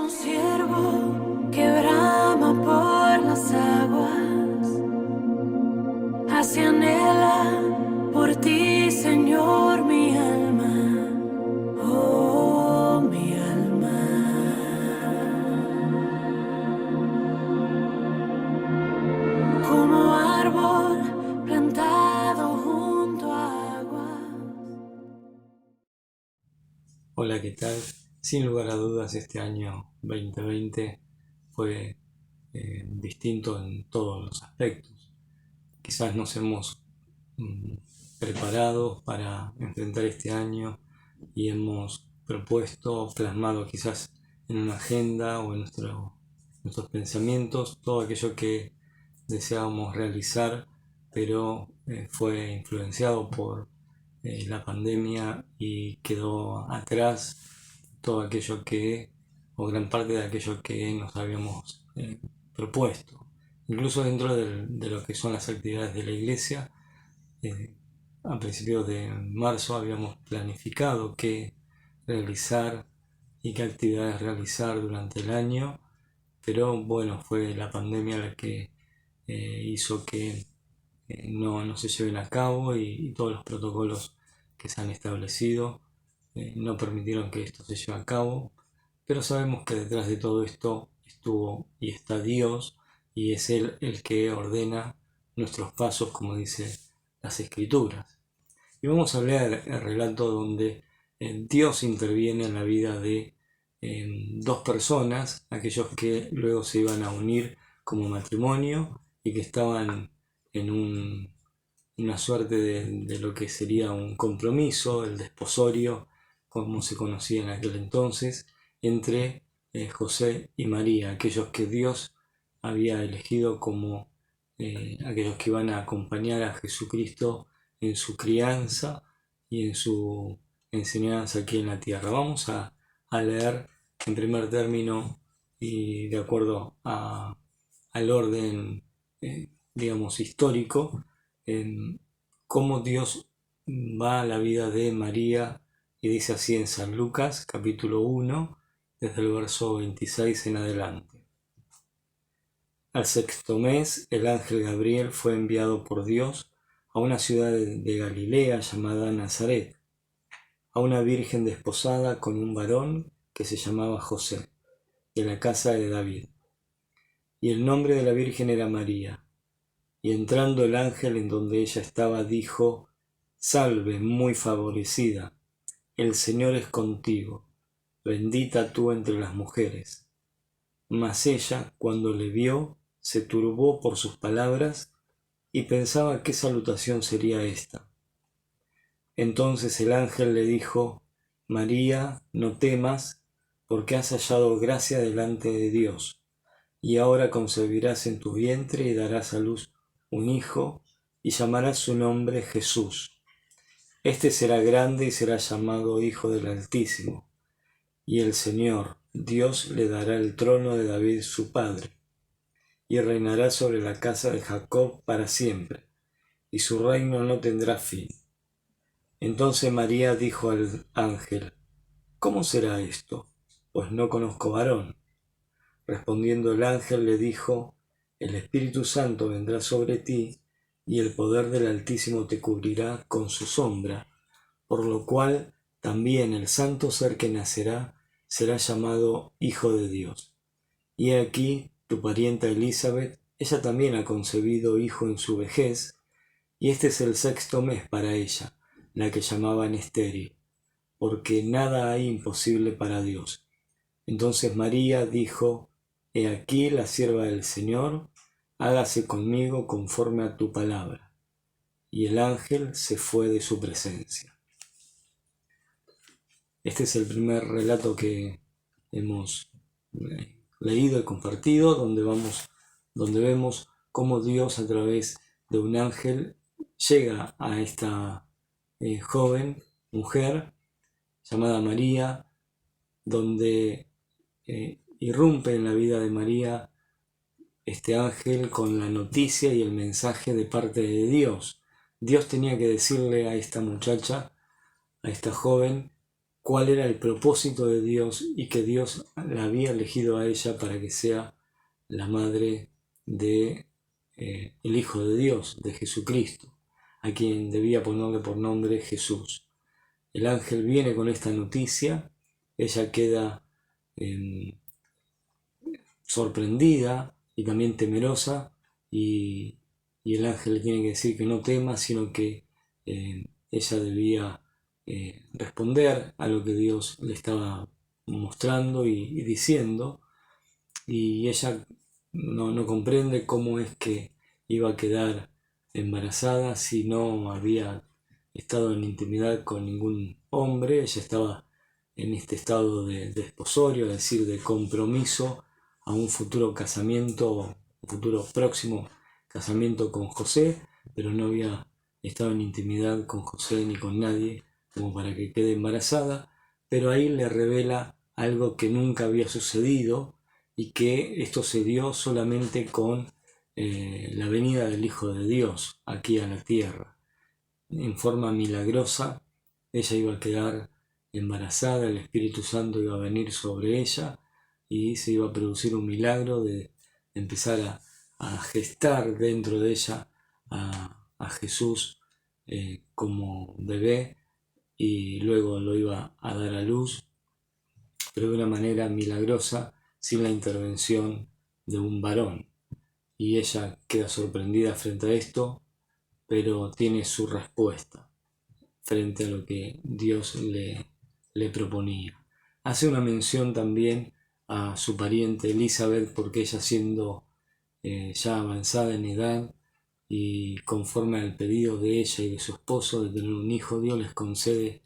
como ciervo que brama por las aguas, así anhela por ti, Señor, mi alma, oh mi alma. Como árbol plantado junto a aguas. Hola, ¿qué tal? Sin lugar a dudas, este año 2020 fue distinto en todos los aspectos. Quizás nos hemos preparado para enfrentar este año y hemos propuesto, plasmado quizás en una agenda o en nuestros pensamientos todo aquello que deseábamos realizar, pero fue influenciado por la pandemia y quedó atrás todo aquello o gran parte de aquello que nos habíamos propuesto. Incluso dentro de lo que son las actividades de la iglesia, a principios de marzo habíamos planificado qué realizar y qué actividades realizar durante el año, pero bueno, fue la pandemia la que hizo que no se lleven a cabo y todos los protocolos que se han establecido no permitieron que esto se lleve a cabo, pero sabemos que detrás de todo esto estuvo y está Dios, y es Él el que ordena nuestros pasos, como dice las Escrituras. Y vamos a leer el relato donde Dios interviene en la vida de dos personas, aquellos que luego se iban a unir como matrimonio y que estaban en una suerte de lo que sería un compromiso, el desposorio, como se conocía en aquel entonces, entre José y María, aquellos que Dios había elegido como aquellos que iban a acompañar a Jesucristo en su crianza y en su enseñanza aquí en la tierra. Vamos a leer en primer término y de acuerdo al orden, digamos, histórico, en cómo Dios va a la vida de María, y dice así en San Lucas capítulo 1, desde el verso 26 en adelante. Al sexto mes, el ángel Gabriel fue enviado por Dios a una ciudad de Galilea llamada Nazaret, a una virgen desposada con un varón que se llamaba José, de la casa de David. Y el nombre de la virgen era María. Y entrando el ángel en donde ella estaba, dijo: Salve, muy favorecida, el Señor es contigo, bendita tú entre las mujeres. Mas ella, cuando le vio, se turbó por sus palabras y pensaba qué salutación sería esta. Entonces el ángel le dijo: María, no temas, porque has hallado gracia delante de Dios, y ahora concebirás en tu vientre y darás a luz un hijo, y llamarás su nombre Jesús. Este será grande y será llamado Hijo del Altísimo, y el Señor, Dios, le dará el trono de David su padre, y reinará sobre la casa de Jacob para siempre, y su reino no tendrá fin. Entonces María dijo al ángel: ¿Cómo será esto? Pues no conozco varón. Respondiendo el ángel le dijo: El Espíritu Santo vendrá sobre ti, y el poder del Altísimo te cubrirá con su sombra, por lo cual también el santo ser que nacerá será llamado Hijo de Dios. Y he aquí tu parienta Elizabeth, ella también ha concebido hijo en su vejez, y este es el sexto mes para ella, la que llamaban estéril, porque nada hay imposible para Dios. Entonces María dijo: He aquí la sierva del Señor, hágase conmigo conforme a tu palabra. Y el ángel se fue de su presencia. Este es el primer relato que hemos leído y compartido, donde vemos cómo Dios, a través de un ángel, llega a esta joven mujer llamada María, donde irrumpe en la vida de María este ángel con la noticia y el mensaje de parte de Dios. Dios tenía que decirle a esta muchacha, a esta joven, cuál era el propósito de Dios y que Dios la había elegido a ella para que sea la madre de el Hijo de Dios, de Jesucristo, a quien debía ponerle por nombre Jesús. El ángel viene con esta noticia, ella queda sorprendida y también temerosa, y el ángel le tiene que decir que no tema, sino que ella debía responder a lo que Dios le estaba mostrando y diciendo, y ella no comprende cómo es que iba a quedar embarazada si no había estado en intimidad con ningún hombre. Ella estaba en este estado de desposorio, es decir, de compromiso a un futuro casamiento, un futuro próximo casamiento con José, pero no había estado en intimidad con José ni con nadie como para que quede embarazada. Pero ahí le revela algo que nunca había sucedido, y que esto se dio solamente con la venida del Hijo de Dios aquí a la tierra. En forma milagrosa ella iba a quedar embarazada, el Espíritu Santo iba a venir sobre ella y se iba a producir un milagro de empezar a gestar dentro de ella a Jesús como bebé, y luego lo iba a dar a luz, pero de una manera milagrosa, sin la intervención de un varón. Y ella queda sorprendida frente a esto, pero tiene su respuesta frente a lo que Dios le proponía. Hace una mención también a su pariente Elizabeth, porque ella, siendo ya avanzada en edad y conforme al pedido de ella y de su esposo de tener un hijo, Dios les concede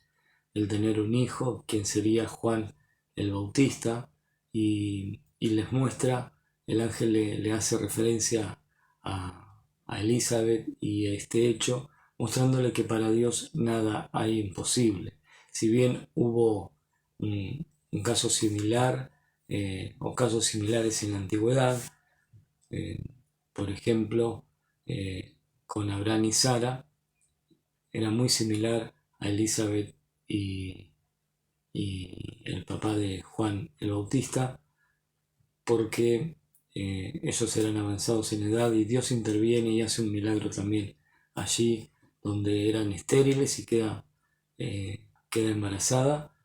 el tener un hijo, quien sería Juan el Bautista, y les muestra, el ángel le hace referencia a Elizabeth y a este hecho, mostrándole que para Dios nada hay imposible. Si bien hubo un caso similar o casos similares en la antigüedad, por ejemplo, con Abraham y Sara, era muy similar a Elizabeth y el papá de Juan el Bautista, porque ellos eran avanzados en edad y Dios interviene y hace un milagro también allí donde eran estériles, y queda embarazada.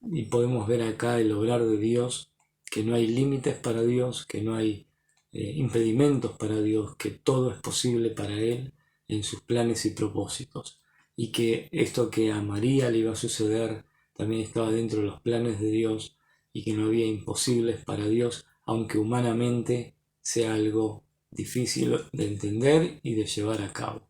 Y podemos ver acá el obrar de Dios, que no hay límites para Dios, que no hay impedimentos para Dios, que todo es posible para Él en sus planes y propósitos, y que esto que a María le iba a suceder también estaba dentro de los planes de Dios, y que no había imposibles para Dios, aunque humanamente sea algo difícil de entender y de llevar a cabo.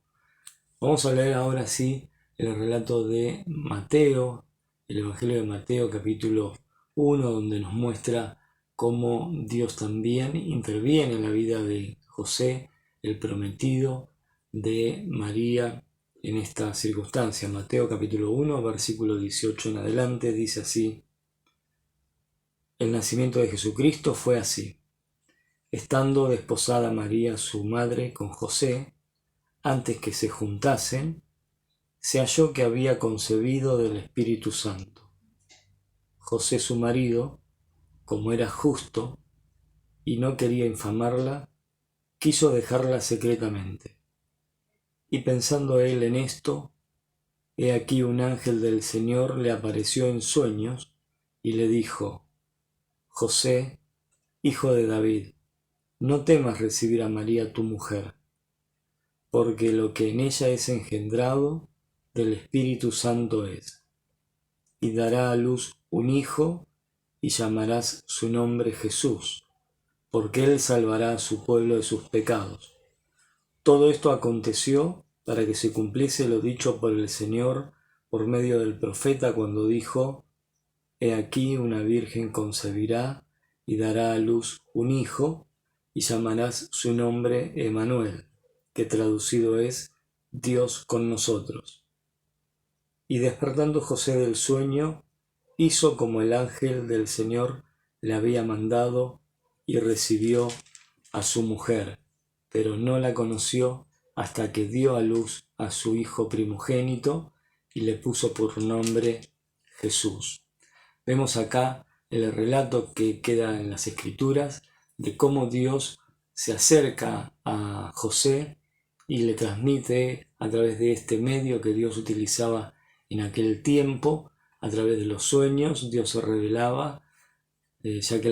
Vamos a leer ahora sí el relato de Mateo, el Evangelio de Mateo capítulo 1, donde nos muestra cómo Dios también interviene en la vida de José, el prometido de María, en esta circunstancia. Mateo capítulo 1, versículo 18 en adelante, dice así: el nacimiento de Jesucristo fue así. Estando desposada María, su madre, con José, antes que se juntasen, se halló que había concebido del Espíritu Santo. José, su marido, como era justo y no quería infamarla, quiso dejarla secretamente. Y pensando él en esto, he aquí un ángel del Señor le apareció en sueños y le dijo: José, hijo de David, no temas recibir a María tu mujer, porque lo que en ella es engendrado del Espíritu Santo es, y dará a luz un hijo, y llamarás su nombre Jesús, porque él salvará a su pueblo de sus pecados. Todo esto aconteció para que se cumpliese lo dicho por el Señor por medio del profeta, cuando dijo: he aquí una virgen concebirá y dará a luz un hijo, y llamarás su nombre Emmanuel, que traducido es Dios con nosotros. Y despertando José del sueño, hizo como el ángel del Señor le había mandado, y recibió a su mujer, pero no la conoció hasta que dio a luz a su hijo primogénito, y le puso por nombre Jesús. Vemos acá el relato que queda en las Escrituras de cómo Dios se acerca a José y le transmite a través de este medio que Dios utilizaba en aquel tiempo, a través de los sueños. Dios se revelaba, ya que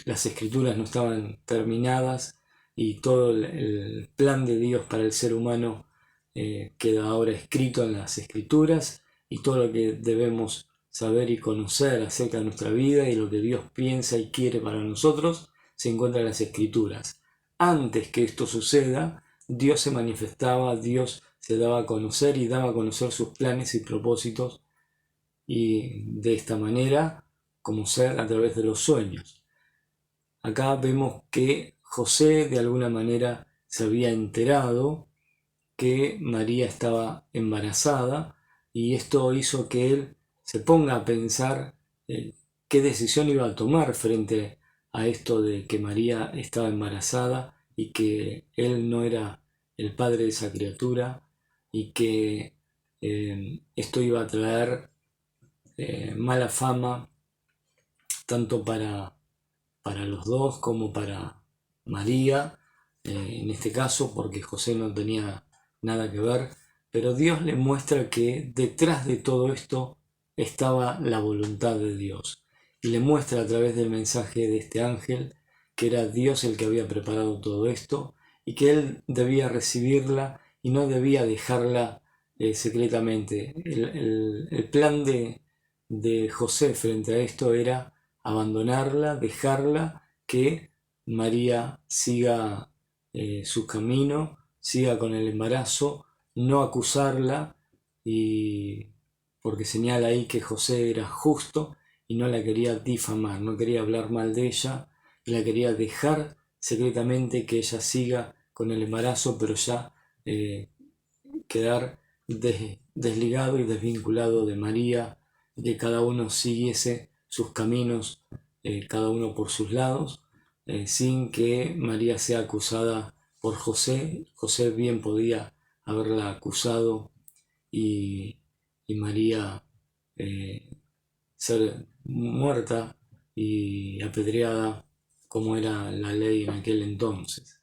las Escrituras no estaban terminadas y todo el plan de Dios para el ser humano queda ahora escrito en las Escrituras, y todo lo que debemos saber y conocer acerca de nuestra vida y lo que Dios piensa y quiere para nosotros se encuentra en las Escrituras. Antes que esto suceda, Dios se manifestaba, Dios se daba a conocer y daba a conocer sus planes y propósitos, y de esta manera, como ser a través de los sueños. Acá vemos que José de alguna manera se había enterado que María estaba embarazada, y esto hizo que él se ponga a pensar qué decisión iba a tomar frente a esto de que María estaba embarazada y que él no era el padre de esa criatura, y que esto iba a traer mala fama tanto para los dos como para María, en este caso, porque José no tenía nada que ver, pero Dios le muestra que detrás de todo esto estaba la voluntad de Dios, y le muestra a través del mensaje de este ángel que era Dios el que había preparado todo esto, y que él debía recibirla y no debía dejarla secretamente. El plan de José frente a esto era abandonarla, dejarla, que María siga su camino, siga con el embarazo, no acusarla, y porque señala ahí que José era justo y no la quería difamar, no quería hablar mal de ella, y la quería dejar secretamente que ella siga con el embarazo, pero ya quedar desligado y desvinculado de María, que cada uno siguiese sus caminos, cada uno por sus lados, sin que María sea acusada por José. José bien podía haberla acusado y María ser muerta y apedreada, como era la ley en aquel entonces.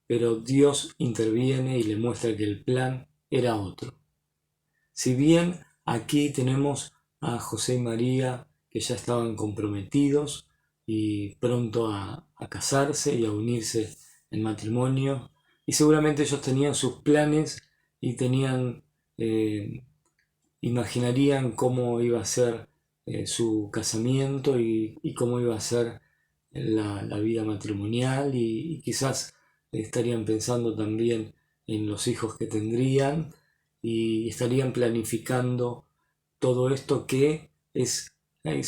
Pero Dios interviene y le muestra que el plan era otro. Si bien aquí tenemos a José y María que ya estaban comprometidos y pronto a casarse y a unirse en matrimonio, y seguramente ellos tenían sus planes y imaginarían cómo iba a ser su casamiento y cómo iba a ser la vida matrimonial, y quizás estarían pensando también en los hijos que tendrían, y estarían planificando todo esto, que es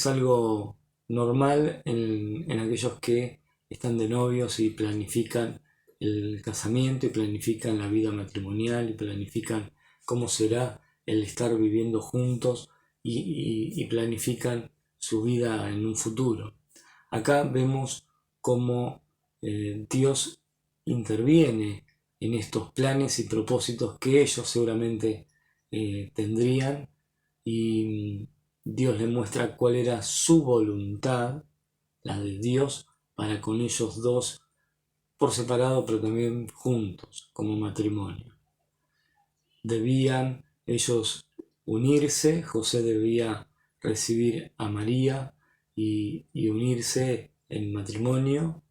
algo normal en aquellos que están de novios y planifican el casamiento y planifican la vida matrimonial y planifican cómo será el estar viviendo juntos, y planifican su vida en un futuro. Acá vemos cómo Dios interviene en estos planes y propósitos que ellos seguramente tendrían, y Dios le muestra cuál era su voluntad, la de Dios, para con ellos dos, por separado pero también juntos como matrimonio. Debían ellos unirse, José debía recibir a María y unirse en matrimonio,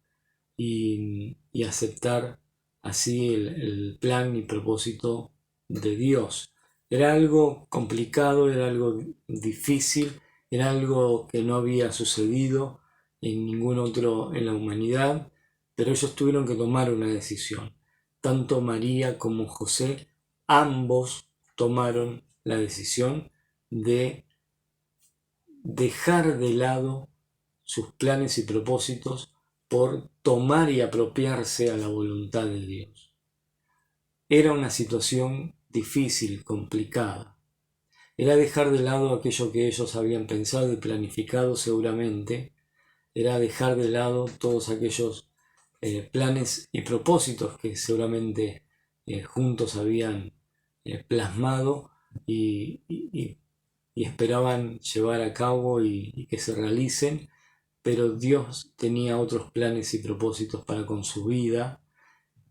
y aceptar así el plan y propósito de Dios. Era algo complicado, era algo difícil, era algo que no había sucedido en ningún otro en la humanidad, pero ellos tuvieron que tomar una decisión. Tanto María como José, ambos tomaron la decisión de dejar de lado sus planes y propósitos por tomar y apropiarse a la voluntad de Dios. Era una situación difícil, complicada. Era dejar de lado aquello que ellos habían pensado y planificado seguramente. Era dejar de lado todos aquellos planes y propósitos que seguramente juntos habían plasmado, y y esperaban llevar a cabo y que se realicen, pero Dios tenía otros planes y propósitos para con su vida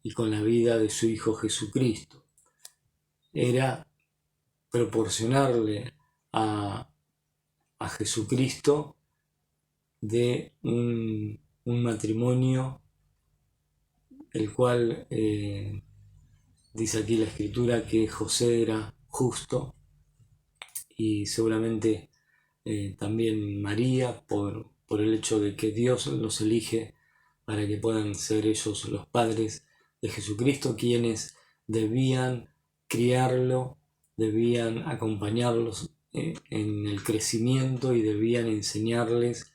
y con la vida de su Hijo Jesucristo. Era proporcionarle a Jesucristo de un matrimonio, el cual dice aquí la Escritura que José era justo, y seguramente también María, por el hecho de que Dios los elige para que puedan ser ellos los padres de Jesucristo, quienes debían criarlo, debían acompañarlos en el crecimiento y debían enseñarles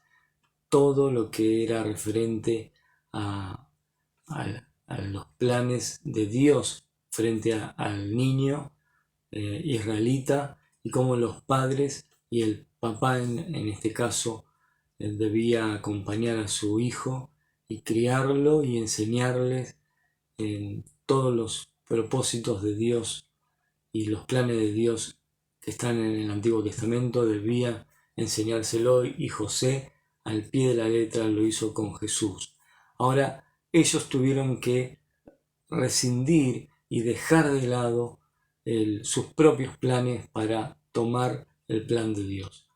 todo lo que era referente a los planes de Dios frente al niño israelita, y cómo los padres y el papá en este caso debía acompañar a su hijo y criarlo y enseñarles en todos los propósitos de Dios y los planes de Dios que están en el Antiguo Testamento. Debía enseñárselo, y José al pie de la letra lo hizo con Jesús. Ahora ellos tuvieron que rescindir y dejar de lado sus propios planes para tomar el plan de Dios.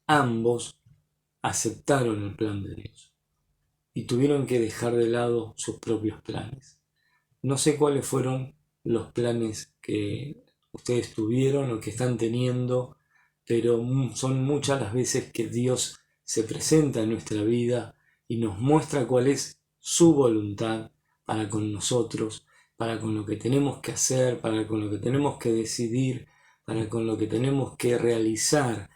Ambos aceptaron el plan de Dios y tuvieron que dejar de lado sus propios planes. No sé cuáles fueron los planes que ustedes tuvieron o que están teniendo, pero son muchas las veces que Dios se presenta en nuestra vida y nos muestra cuál es su voluntad para con nosotros, para con lo que tenemos que hacer, para con lo que tenemos que decidir, para con lo que tenemos que realizar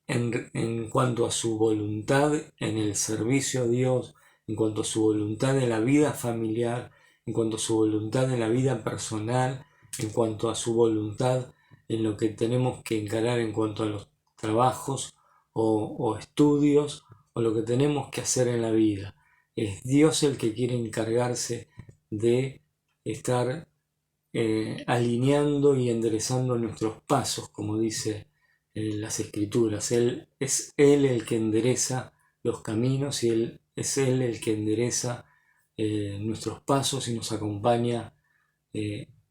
en cuanto a su voluntad en el servicio a Dios, en cuanto a su voluntad en la vida familiar, en cuanto a su voluntad en la vida personal, en cuanto a su voluntad en lo que tenemos que encarar en cuanto a los trabajos o estudios o lo que tenemos que hacer en la vida. Es Dios el que quiere encargarse de estar alineando y enderezando nuestros pasos, como dice las Escrituras. Es Él el que endereza los caminos, y es Él el que endereza nuestros pasos y nos acompaña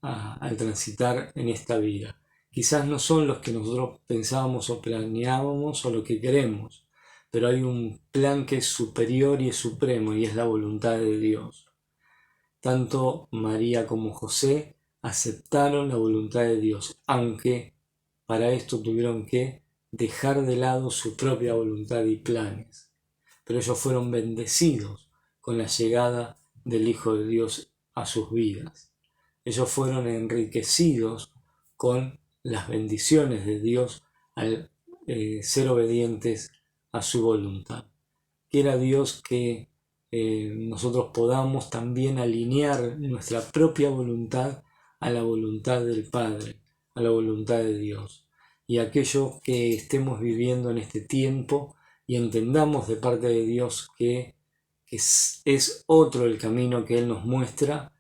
al transitar en esta vida. Quizás no son los que nosotros pensábamos o planeábamos o lo que queremos, pero hay un plan que es superior y es supremo, y es la voluntad de Dios. Tanto María como José aceptaron la voluntad de Dios, aunque para esto tuvieron que dejar de lado su propia voluntad y planes. Pero ellos fueron bendecidos con la llegada del Hijo de Dios a sus vidas. Ellos fueron enriquecidos con las bendiciones de Dios al ser obedientes a su voluntad. Quiera Dios que nosotros podamos también alinear nuestra propia voluntad a la voluntad del Padre, a la voluntad de Dios. Y aquello que estemos viviendo en este tiempo y entendamos de parte de Dios que es otro el camino que Él nos muestra,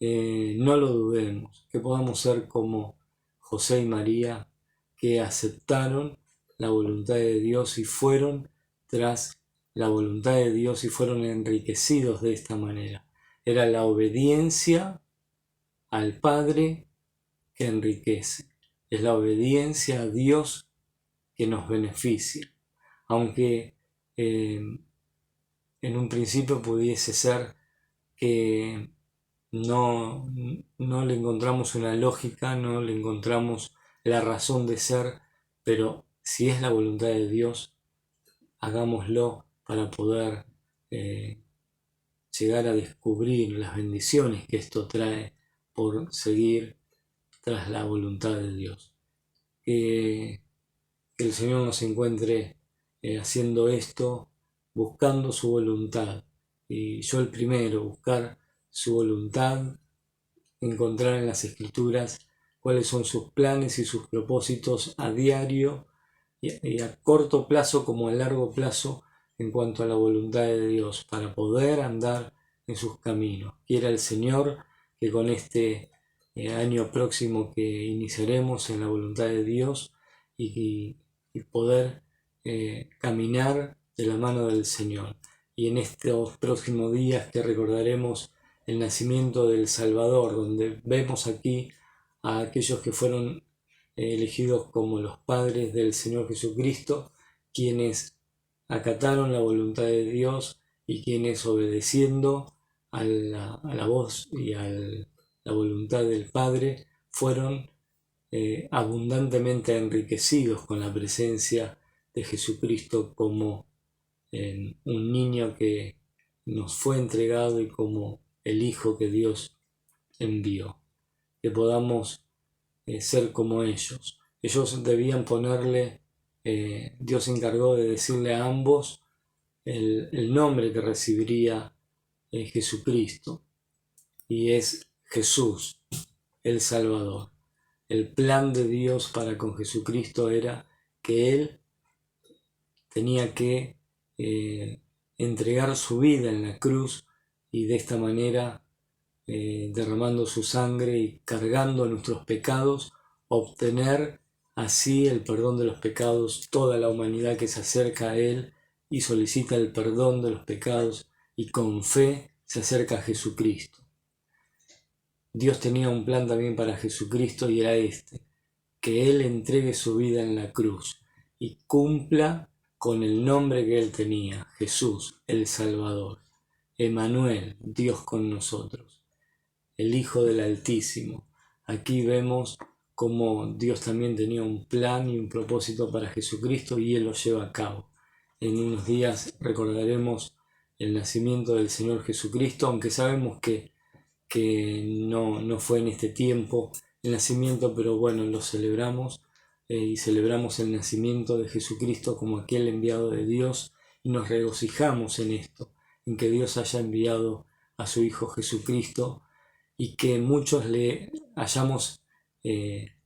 no lo dudemos, que podamos ser como José y María, que aceptaron la voluntad de Dios y fueron tras la voluntad de Dios y fueron enriquecidos de esta manera. Era la obediencia al Padre que enriquece. Es la obediencia a Dios que nos beneficia. Aunque en un principio pudiese ser que no le encontramos una lógica, no le encontramos la razón de ser, pero si es la voluntad de Dios, hagámoslo para poder llegar a descubrir las bendiciones que esto trae por seguir tras la voluntad de Dios. Que el Señor nos encuentre haciendo esto, buscando su voluntad. Y yo el primero, buscar su voluntad, encontrar en las Escrituras cuáles son sus planes y sus propósitos a diario y a corto plazo como a largo plazo en cuanto a la voluntad de Dios, para poder andar en sus caminos. Quiera el Señor que con este año próximo que iniciaremos en la voluntad de Dios y y poder caminar de la mano del Señor. Y en estos próximos días que recordaremos el nacimiento del Salvador, donde vemos aquí a aquellos que fueron elegidos como los padres del Señor Jesucristo, quienes acataron la voluntad de Dios y quienes, obedeciendo a la voz y a la voluntad del Padre, fueron abundantemente enriquecidos con la presencia de Jesucristo como un niño que nos fue entregado y como el Hijo que Dios envió. Que podamos ser como ellos. Ellos debían ponerle, Dios se encargó de decirle a ambos el nombre que recibiría Jesucristo, y es Jesús, el Salvador. El plan de Dios para con Jesucristo era que Él tenía que entregar su vida en la cruz y de esta manera, derramando su sangre y cargando nuestros pecados, obtener así el perdón de los pecados. Toda la humanidad que se acerca a Él y solicita el perdón de los pecados y con fe se acerca a Jesucristo. Dios tenía un plan también para Jesucristo y era que Él entregue su vida en la cruz y cumpla con el nombre que Él tenía, Jesús, el Salvador, Emmanuel, Dios con nosotros, el Hijo del Altísimo. Aquí vemos cómo Dios también tenía un plan y un propósito para Jesucristo y Él lo lleva a cabo. En unos días recordaremos el nacimiento del Señor Jesucristo, aunque sabemos que no fue en este tiempo el nacimiento, pero bueno, lo celebramos y celebramos el nacimiento de Jesucristo como aquel enviado de Dios y nos regocijamos en esto, en que Dios haya enviado a su Hijo Jesucristo y que muchos le hayamos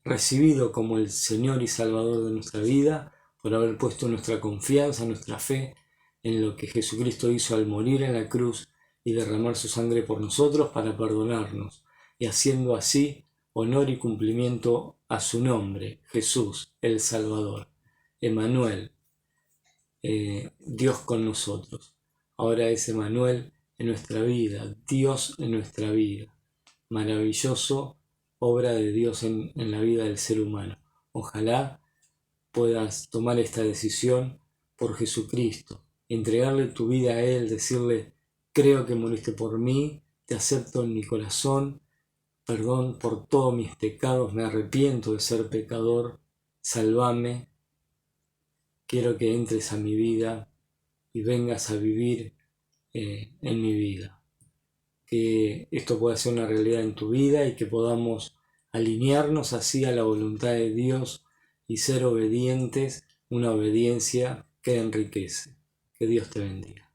recibido como el Señor y Salvador de nuestra vida por haber puesto nuestra confianza, nuestra fe en lo que Jesucristo hizo al morir en la cruz y derramar su sangre por nosotros para perdonarnos, y haciendo así honor y cumplimiento a su nombre, Jesús, el Salvador, Emmanuel, Dios con nosotros. Ahora es Emmanuel en nuestra vida, Dios en nuestra vida. Maravilloso obra de Dios en la vida del ser humano. Ojalá puedas tomar esta decisión por Jesucristo, entregarle tu vida a Él, decirle: creo que moriste por mí, te acepto en mi corazón, perdón por todos mis pecados, me arrepiento de ser pecador, sálvame, quiero que entres a mi vida y vengas a vivir en mi vida. Que esto pueda ser una realidad en tu vida y que podamos alinearnos así a la voluntad de Dios y ser obedientes, una obediencia que enriquece. Que Dios te bendiga.